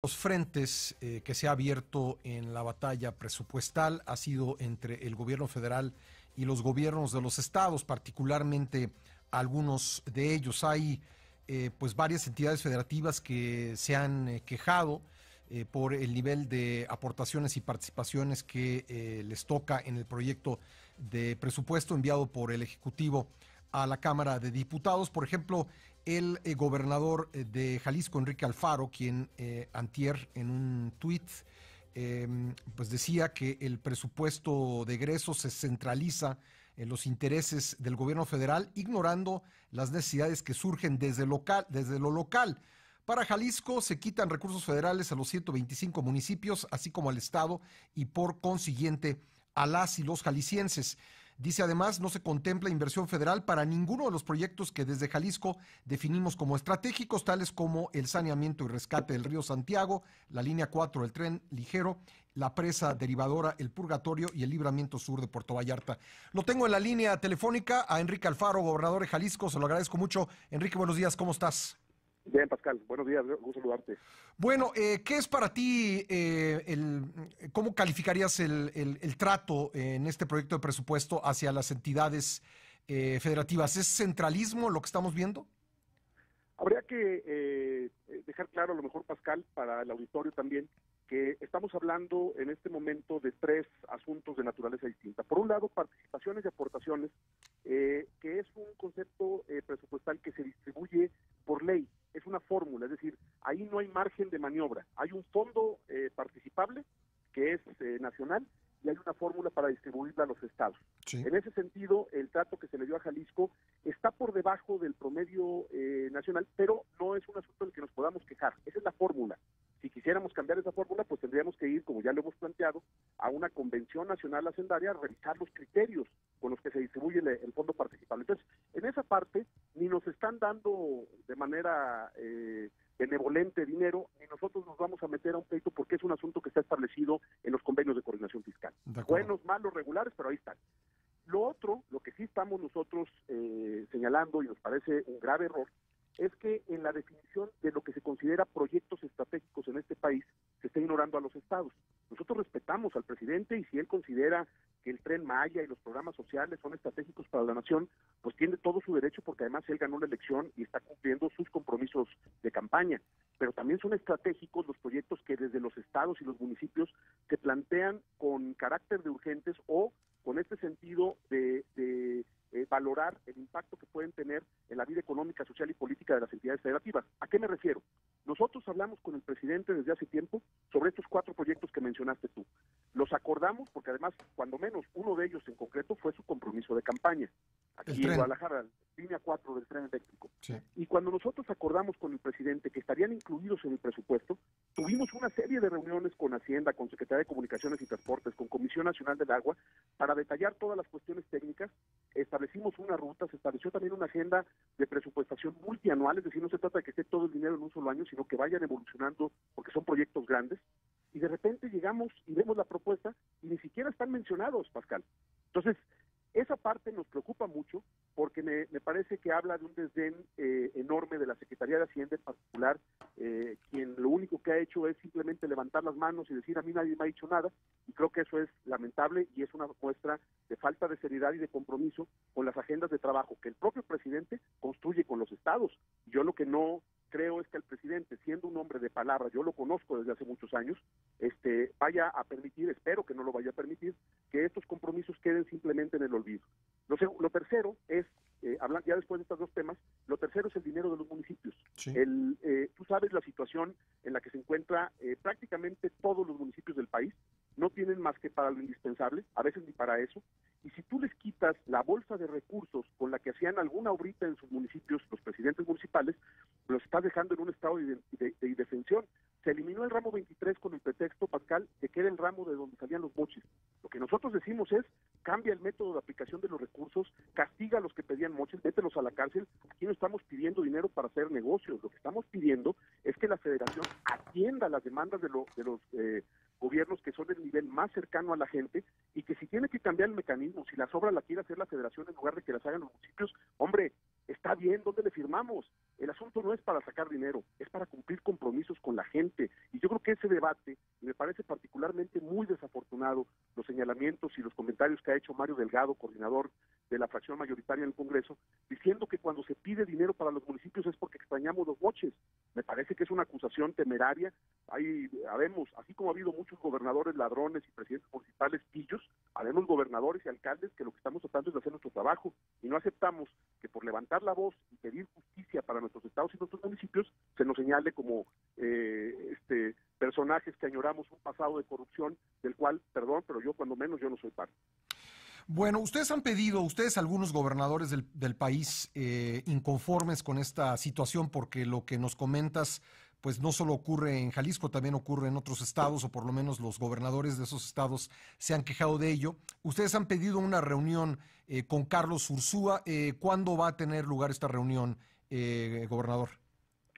Los frentes que se ha abierto en la batalla presupuestal ha sido entre el gobierno federal y los gobiernos de los estados, particularmente algunos de ellos. Hay pues varias entidades federativas que se han quejado por el nivel de aportaciones y participaciones que les toca en el proyecto de presupuesto enviado por el Ejecutivo a la Cámara de Diputados. Por ejemplo, el gobernador de Jalisco, Enrique Alfaro, quien antier en un tuit pues decía que el presupuesto de egresos se centraliza en los intereses del gobierno federal, ignorando las necesidades que surgen desde lo local. Para Jalisco se quitan recursos federales a los 125 municipios, así como al Estado y por consiguiente a las y los jaliscienses. Dice además, no se contempla inversión federal para ninguno de los proyectos que desde Jalisco definimos como estratégicos, tales como el saneamiento y rescate del río Santiago, la línea 4 del tren ligero, la presa derivadora El Purgatorio y el libramiento sur de Puerto Vallarta. Lo tengo en la línea telefónica a Enrique Alfaro, gobernador de Jalisco. Se lo agradezco mucho. Enrique, buenos días, ¿cómo estás? Bien, Pascal, buenos días, gusto saludarte. Bueno, ¿qué es para ti, cómo calificarías el trato en este proyecto de presupuesto hacia las entidades federativas? ¿Es centralismo lo que estamos viendo? Habría que dejar claro, a lo mejor, Pascal, para el auditorio también, que estamos hablando en este momento de tres asuntos de naturaleza distinta. Por un lado, participaciones y aportaciones, que es un concepto presupuestal que se distribuye por ley, es una fórmula, es decir, ahí no hay margen de maniobra, hay un fondo participable que es nacional y hay una fórmula para distribuirla a los estados. Sí. En ese sentido, el trato que se le dio a Jalisco está por debajo del promedio nacional, pero no es un asunto del que nos podamos quejar, esa es la fórmula. Si quisiéramos cambiar esa fórmula, pues tendríamos que ir, como ya lo hemos planteado, a una convención nacional hacendaria a revisar los criterios con los que se distribuye el fondo participable. Entonces, en esa parte, ni nos están dando de manera benevolente dinero, ni nosotros nos vamos a meter a un pleito porque es un asunto que está establecido en los convenios de coordinación fiscal. Buenos, malos, regulares, pero ahí están. Lo otro, lo que sí estamos nosotros señalando, y nos parece un grave error, es que en la definición de lo que se considera proyectos estratégicos en este país se está ignorando a los estados. Nosotros respetamos al presidente y si él considera que el Tren Maya y los programas sociales son estratégicos para la nación, pues tiene todo su derecho porque además él ganó la elección y está cumpliendo sus compromisos de campaña. Pero también son estratégicos los proyectos que desde los estados y los municipios se plantean con carácter de urgentes o con este sentido de valorar el impacto que pueden tener en la vida económica, social y política de las entidades federativas. ¿A qué me refiero? Nosotros hablamos con el presidente desde hace tiempo sobre estos 4 proyectos que mencionaste tú. Los acordamos porque además, cuando menos uno de ellos en concreto fue su compromiso de campaña. Aquí en Guadalajara, línea 4 del tren eléctrico. Sí. Y cuando nosotros acordamos con el presidente que estarían incluidos en el presupuesto, tuvimos una serie de reuniones con Hacienda, con Secretaría de Comunicaciones y Transportes, con Comisión Nacional del Agua, para detallar todas las cuestiones técnicas. Establecimos una ruta, se estableció también una agenda de presupuestación multianual, es decir, no se trata de que esté todo el dinero en un solo año, sino que vayan evolucionando porque son proyectos grandes. Y de repente llegamos y vemos la propuesta y ni siquiera están mencionados, Pascal. Entonces, esa parte nos preocupa mucho porque me parece que habla de un desdén enorme de la Secretaría de Hacienda en particular, quien lo único que ha hecho es simplemente levantar las manos y decir a mí nadie me ha dicho nada, y creo que eso es lamentable y es una muestra de falta de seriedad y de compromiso con las agendas de trabajo que el propio presidente construye con los estados. Yo lo que no creo es que el presidente, siendo un hombre de palabra, yo lo conozco desde hace muchos años, vaya a permitir, espero que no lo vaya a permitir, que estos compromisos queden simplemente en el olvido. Lo tercero es, ya después de estos 2 temas, lo tercero es el dinero de los municipios. Sí. Tú sabes la situación en la que se encuentra prácticamente todos los municipios del país, no tienen más que para lo indispensable, a veces ni para eso, y si tú les quitas la bolsa de recursos con la que hacían alguna obrita en sus municipios, los presidentes municipales, los estás dejando en un estado de indefensión. Se eliminó el ramo 23 con el pretexto, Pascal, de que era el ramo de donde salían los moches. Lo que nosotros decimos es, cambia el método de aplicación de los recursos, castiga a los que pedían moches, mételos a la cárcel. Aquí no estamos pidiendo dinero para hacer negocios, lo que estamos pidiendo es que la federación atienda las demandas de los gobiernos que son el nivel más cercano a la gente, y que si tiene que cambiar el mecanismo, si las obras la quiere hacer la federación en lugar de que las hagan los municipios, hombre, está bien, ¿dónde le firmamos? El asunto no es para sacar dinero, es para cumplir compromisos con la gente, y yo creo que ese debate, me parece particularmente muy desafortunado, los señalamientos y los comentarios que ha hecho Mario Delgado, coordinador de la fracción mayoritaria en el Congreso, diciendo que cuando se pide dinero para los municipios es porque extrañamos los moches. Me parece que es una acusación temeraria. Habemos, así como ha habido muchos gobernadores ladrones y presidentes municipales pillos, habemos gobernadores y alcaldes que lo que estamos tratando es de hacer nuestro trabajo, y no aceptamos que por levantar la voz y pedir justicia para nuestros estados y nuestros municipios se nos señale como personajes que añoramos un pasado de corrupción del cual, perdón, pero yo cuando menos yo no soy parte. Bueno, ustedes algunos gobernadores del país inconformes con esta situación, porque lo que nos comentas, pues no solo ocurre en Jalisco, también ocurre en otros estados, o por lo menos los gobernadores de esos estados se han quejado de ello. Ustedes han pedido una reunión con Carlos Ursúa. ¿Cuándo va a tener lugar esta reunión, gobernador?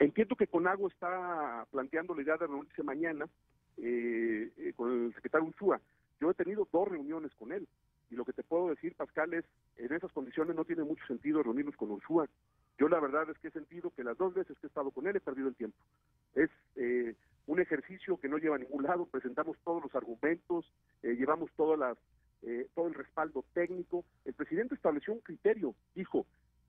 Entiendo que CONAGO está planteando la idea de reunirse mañana con el secretario Ursúa. Yo he tenido 2 reuniones con él, y lo que te puedo decir, Pascal, es en esas condiciones no tiene mucho sentido reunirnos con Ursúa. Yo la verdad es que he sentido que las 2 veces que he estado con él he perdido el tiempo. Es un ejercicio que no lleva a ningún lado, presentamos todos los argumentos, llevamos todo el respaldo técnico. El presidente estableció un criterio, dijo,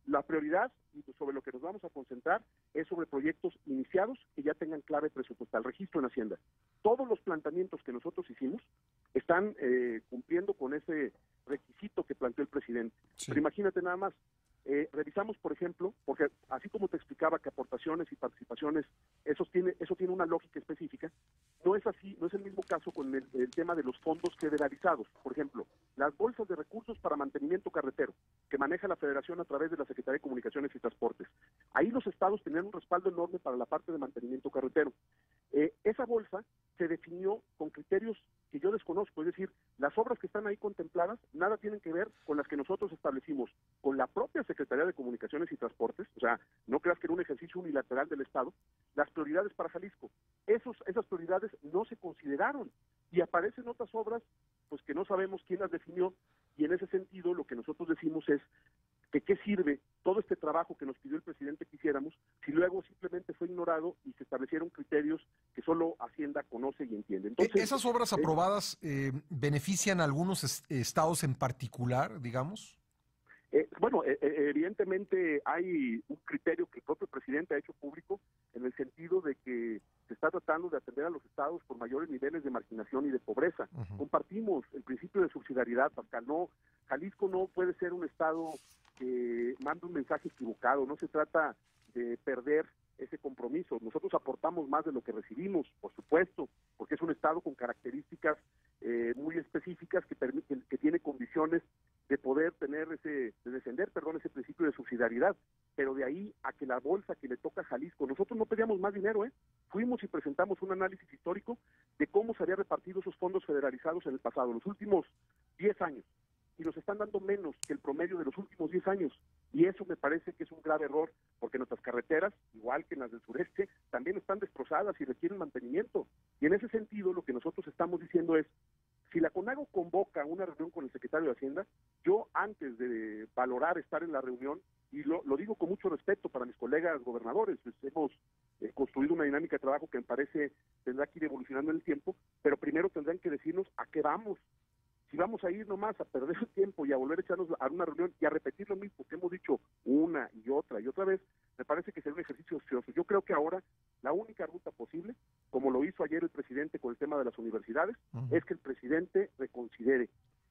la prioridad y sobre lo que nos vamos a concentrar es sobre proyectos iniciados que ya tengan clave presupuestal, registro en Hacienda. Todos los planteamientos que nosotros hicimos están cumpliendo con ese requisito que planteó el presidente. Sí. Pero imagínate nada más, revisamos, por ejemplo, porque así como te explicaba que aportaciones y participaciones, eso tiene una lógica específica, no es así, no es el mismo caso con el tema de los fondos federalizados. Por ejemplo, las bolsas de recursos para mantenimiento carretero, que maneja la Federación a través de la Secretaría de Comunicaciones y Transportes. Ahí los estados tenían un respaldo enorme para la parte de mantenimiento carretero. Esa bolsa se definió con criterios que yo desconozco, es decir, las obras que están ahí contempladas nada tienen que ver con las que nosotros establecimos con la propia Secretaría de Comunicaciones y Transportes, o sea, no creas que era un ejercicio unilateral del Estado, las prioridades para Jalisco. Esas prioridades no se consideraron, y aparecen otras obras pues que no sabemos quién las definió, y en ese sentido lo que nosotros decimos es que qué sirve todo este trabajo que nos pidió el presidente que hiciéramos si luego simplemente fue ignorado y se establecieron criterios que solo Hacienda conoce y entiende. Entonces, ¿esas obras aprobadas benefician a algunos estados en particular, digamos? Evidentemente hay un criterio que el propio presidente ha hecho público en el sentido de que se está tratando de atender a los estados con mayores niveles de marginación y de pobreza. Uh-huh. Compartimos el principio de subsidiariedad, Pascal. Jalisco no puede ser un estado que manda un mensaje equivocado, no se trata de perder ese compromiso. Nosotros aportamos más de lo que recibimos, por supuesto, porque es un estado con características muy específicas que tiene condiciones de poder defender ese principio de subsidiariedad, pero de ahí a que la bolsa que le toca a Jalisco, nosotros no pedíamos más dinero, fuimos y presentamos un análisis histórico de cómo se habían repartido esos fondos federalizados en el pasado, los últimos 10 años, y nos están dando menos que el promedio de los últimos 10 años, y eso me parece que es un grave error, porque nuestras carreteras, igual que en las del sureste, también están destrozadas y requieren mantenimiento, y en ese sentido lo que nosotros estamos diciendo es, si la CONAGO convoca una reunión con el secretario de Hacienda, yo antes de valorar estar en la reunión, y lo digo con mucho respeto para mis colegas gobernadores, pues hemos construido una dinámica de trabajo que me parece tendrá que ir evolucionando en el tiempo, pero primero tendrán que decirnos a qué vamos. Si vamos a ir nomás a perder el tiempo y a volver a echarnos a una reunión y a repetir lo mismo que hemos dicho una y otra vez, me parece que será un ejercicio ocioso. Yo creo que ahora la única ruta posible, como lo hizo ayer el presidente con el tema de las universidades, es que el presidente reconsidere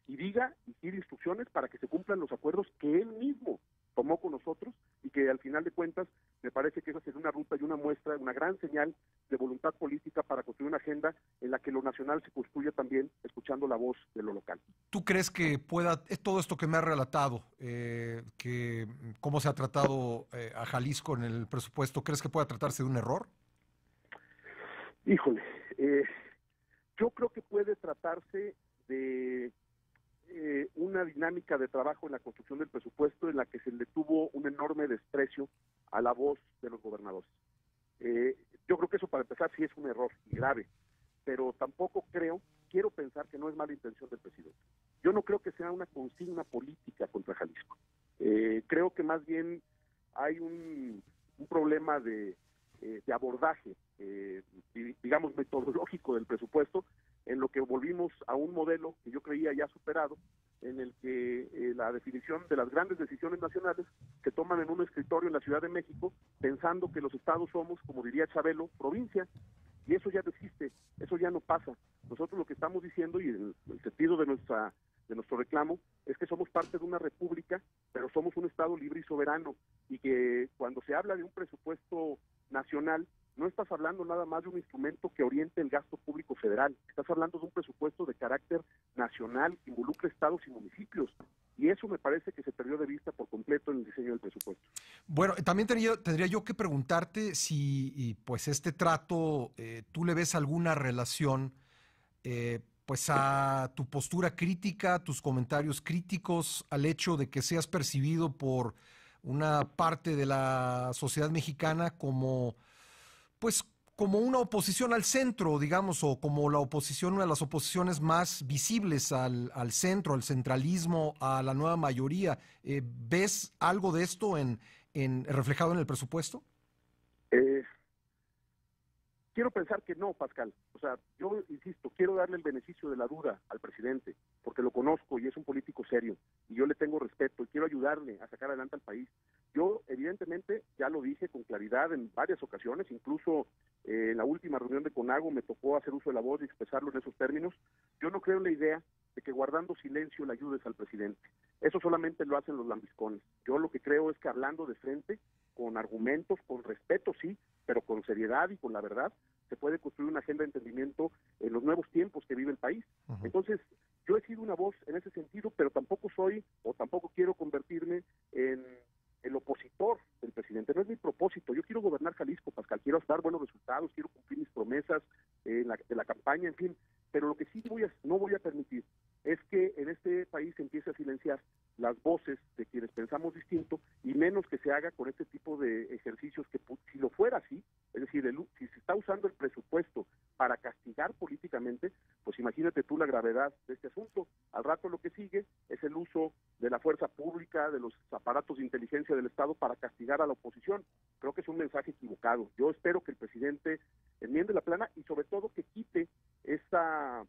y diga y tire instrucciones para que se cumplan los acuerdos que él mismo tomó con nosotros, y que al final de cuentas me parece que esa sería una ruta y una muestra, una gran señal de voluntad política para construir una agenda en la que lo nacional se construya también escuchando la voz de lo local. ¿Tú crees que pueda, todo esto que me ha relatado, que cómo se ha tratado a Jalisco en el presupuesto, crees que pueda tratarse de un error? Híjole, yo creo que puede tratarse de una dinámica de trabajo en la construcción del presupuesto en la que se le tuvo un enorme desprecio a la voz de los gobernadores. Yo creo que eso, para empezar, sí es un error y grave. pero tampoco quiero pensar que no es mala intención del presidente. Yo no creo que sea una consigna política contra Jalisco. Creo que más bien hay un problema de abordaje, digamos, metodológico del presupuesto, en lo que volvimos a un modelo que yo creía ya superado, en el que la definición de las grandes decisiones nacionales se toman en un escritorio en la Ciudad de México, pensando que los estados somos, como diría Chabelo, provincia, y eso ya no existe, eso ya no pasa. Nosotros lo que estamos diciendo, y el sentido de nuestro reclamo, es que somos parte de una república, pero somos un estado libre y soberano, y que cuando se habla de un presupuesto nacional, no estás hablando nada más de un instrumento que oriente el gasto público federal, estás hablando de un presupuesto de carácter nacional que involucra estados y municipios, y eso me parece que se perdió de vista por completo en el diseño del presupuesto. Bueno, también tendría yo que preguntarte si pues este trato, tú le ves alguna relación pues a tu postura crítica, tus comentarios críticos, al hecho de que seas percibido por una parte de la sociedad mexicana como, pues, como una oposición al centro, digamos, o como la oposición, una de las oposiciones más visibles al centro, al centralismo, a la nueva mayoría. ¿Ves algo de esto reflejado en el presupuesto? Quiero pensar que no, Pascal. O sea, yo insisto, quiero darle el beneficio de la duda al presidente, porque lo conozco y es un político serio, y yo le tengo respeto y quiero ayudarle a sacar adelante al país. Yo, evidentemente, ya lo dije con claridad en varias ocasiones, incluso en la última reunión de CONAGO me tocó hacer uso de la voz y expresarlo en esos términos. Yo no creo en la idea de que guardando silencio le ayudes al presidente. Eso solamente lo hacen los lambiscones. Yo lo que creo es que hablando de frente, con argumentos, con respeto, sí, pero con seriedad y con la verdad, se puede construir una agenda de entendimiento en los nuevos tiempos que vive el país. Uh-huh. Entonces, yo he sido una voz en ese sentido, pero tampoco soy o tampoco quiero convertirme en el opositor del presidente. No es mi propósito. Yo quiero gobernar Jalisco, Pascal. Quiero dar buenos resultados, quiero cumplir mis promesas de la campaña, en fin. Pero lo que sí no voy a permitir es que en este país se empiece a silenciar las voces de quienes pensamos distinto, y menos que se haga con este tipo de ejercicios que, si lo fuera así, es decir, si se está usando el presupuesto para castigar políticamente, pues imagínate tú la gravedad de este asunto. Al rato lo que sigue es el uso de la fuerza pública, de los aparatos de inteligencia del Estado para castigar a la oposición. Creo que es un mensaje equivocado. Yo espero que el presidente enmiende la plana y sobre todo que quite esta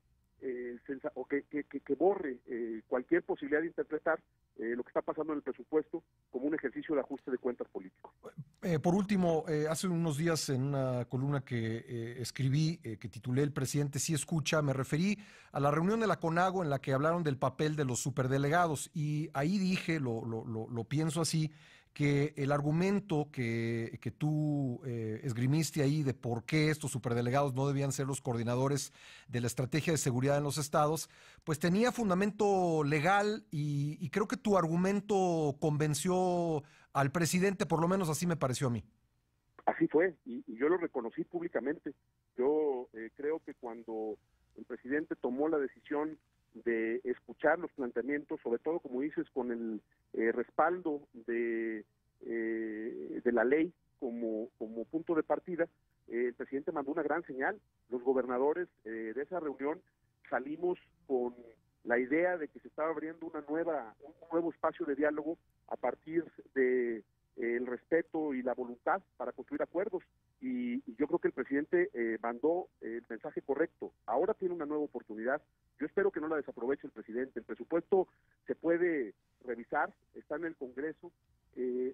o que borre cualquier posibilidad de interpretar lo que está pasando en el presupuesto como un ejercicio de ajuste de cuentas político. Por último, hace unos días en una columna que escribí, que titulé El presidente sí escucha, me referí a la reunión de la CONAGO en la que hablaron del papel de los superdelegados, y ahí dije, lo pienso así, que el argumento que tú esgrimiste ahí de por qué estos superdelegados no debían ser los coordinadores de la estrategia de seguridad en los estados, pues tenía fundamento legal, y creo que tu argumento convenció al presidente, por lo menos así me pareció a mí. Así fue, y yo lo reconocí públicamente. Yo creo que cuando el presidente tomó la decisión de escuchar los planteamientos, sobre todo, como dices, con el respaldo de la ley como punto de partida, el presidente mandó una gran señal. Los gobernadores de esa reunión salimos con la idea de que se estaba abriendo un nuevo espacio de diálogo a partir de el respeto y la voluntad para construir acuerdos, y yo creo que el presidente mandó el mensaje correcto. Ahora tiene una nueva oportunidad. Yo espero que no la desaproveche el presidente. El presupuesto se puede revisar, está en el Congreso,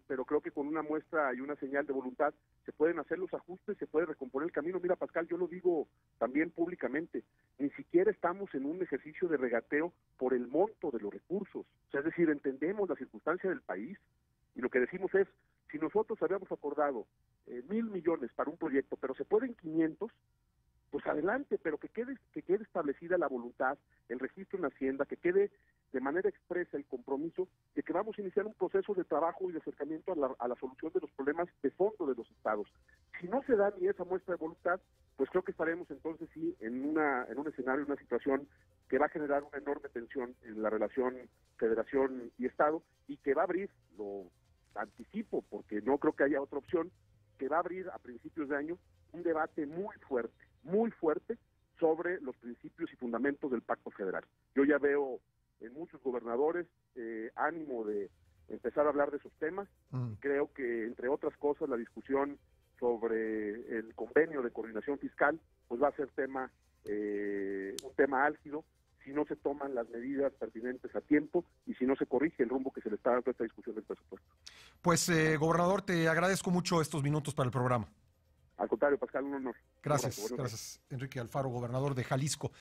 pero creo que con una muestra y una señal de voluntad se pueden hacer los ajustes, se puede recomponer el camino. Mira, Pascal, yo lo digo también públicamente, ni siquiera estamos en un ejercicio de regateo por el monto de los recursos. O sea, es decir, entendemos la circunstancia del país, y lo que decimos es, si nosotros habíamos acordado 1,000 millones para un proyecto, pero se pueden 500, pues adelante, pero que quede establecida la voluntad, el registro en Hacienda, que quede de manera expresa el compromiso de que vamos a iniciar un proceso de trabajo y de acercamiento a la solución de los problemas de fondo de los estados. Si no se da ni esa muestra de voluntad, pues creo que estaremos entonces sí en un escenario, una situación que va a generar una enorme tensión en la relación federación y estado, y que va a abrir, lo anticipo porque no creo que haya otra opción, que va a abrir a principios de año un debate muy fuerte sobre los principios y fundamentos del Pacto Federal. Yo ya veo en muchos gobernadores ánimo de empezar a hablar de esos temas. Creo que, entre otras cosas, la discusión sobre el convenio de coordinación fiscal pues va a ser un tema álgido si no se toman las medidas pertinentes a tiempo y si no se corrige el rumbo que se le está dando a esta discusión del presupuesto. Pues, gobernador, te agradezco mucho estos minutos para el programa. Al contrario, Pascal, un honor. Gracias, gracias. Enrique Alfaro, gobernador de Jalisco.